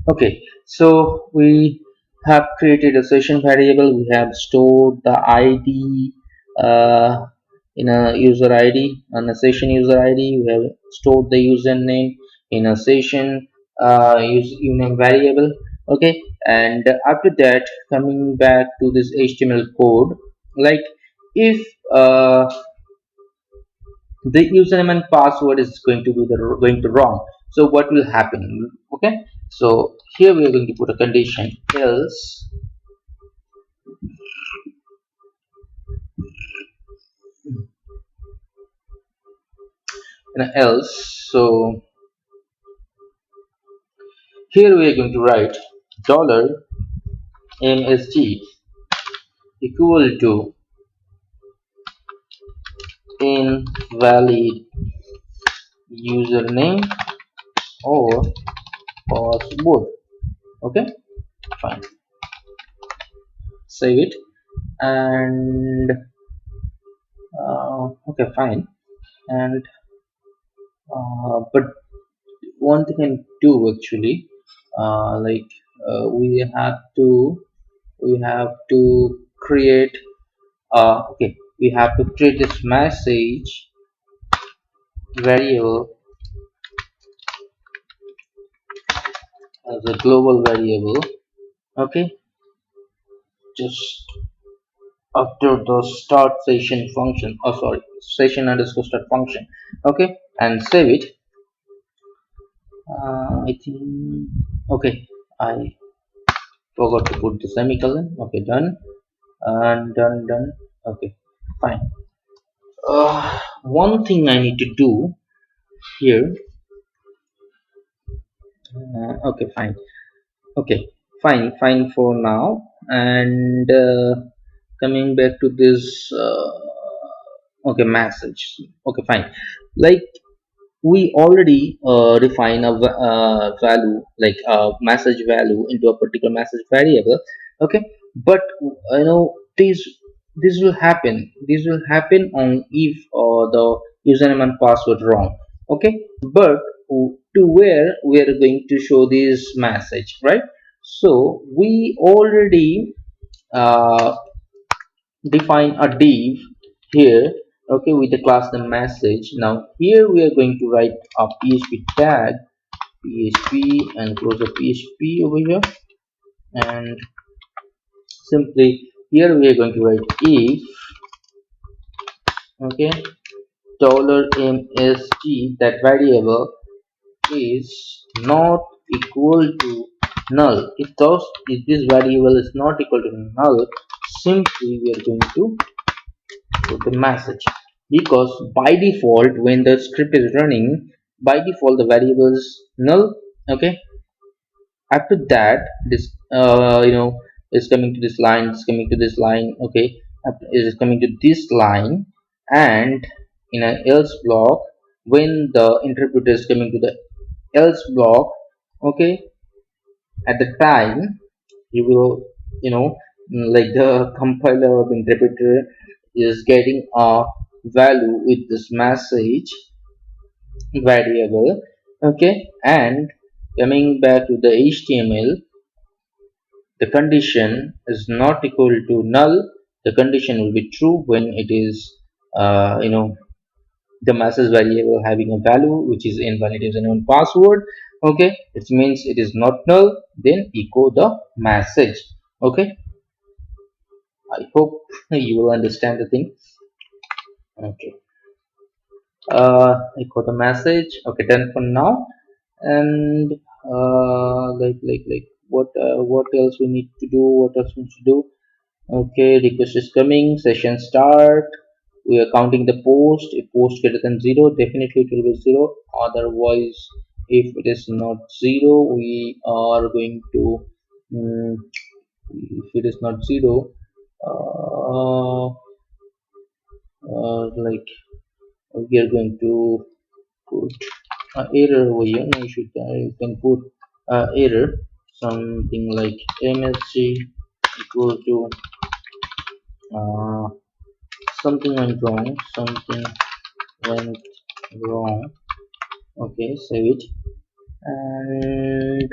Okay, so we have created a session variable. We have stored the ID uh, in a user ID and a session user ID. We have stored the username in a session username variable. Okay, and after that, coming back to this HTML code, like if the username and password is going to be going to wrong, so what will happen? Okay, so here we are going to put a condition else, so here we are going to write dollar msg equal to invalid username or password. Okay, fine, save it. And okay, fine. And but one thing I do actually, like we have to create okay, we have to create this message variable as a global variable. Okay, just after the start session function, oh sorry, session underscore start function. Okay, and save it. I think, okay, I forgot to put the semicolon. Okay, done. And done. Okay, fine. One thing I need to do here. Okay, fine. Okay, fine for now. And coming back to this okay, message. Okay, fine. Like we already define a value, like a message value into a particular message variable. Okay, but this will happen on if the username and password wrong. Okay, but to where we are going to show this message, right? So we already uh, define a div here, okay, with the class the message. Now here we are going to write a php tag, php, and close the php over here. And simply here we are going to write if, okay, dollar $msg, that variable is not equal to null. If this variable is not equal to null, simply we are going to put the message, because by default when the script is running, by default the variable is null. Okay, after that this is coming to this line, is coming to this line. Okay, is coming to this line. And in an else block, when the interpreter is coming to the else block, okay, at the time you will, like the compiler of interpreter is getting a value with this message variable. Okay, and coming back to the html, the condition is not equal to null. The condition will be true when it is the message variable having a value which is invalid username and password. Okay, it means it is not null, then echo the message. Okay, I hope you will understand the thing. Okay, echo the message. Okay, done for now. And like what else we need to do, what else we need to do? Okay, request is coming, session start. We are counting the post. If post greater than 0, definitely it will be 0. Otherwise, if it is not 0, we are going to, mm, if it is not 0, uh, like we are going to put error over here. No, you can put error, something like msg equal to uh, something went wrong. Okay, save it. And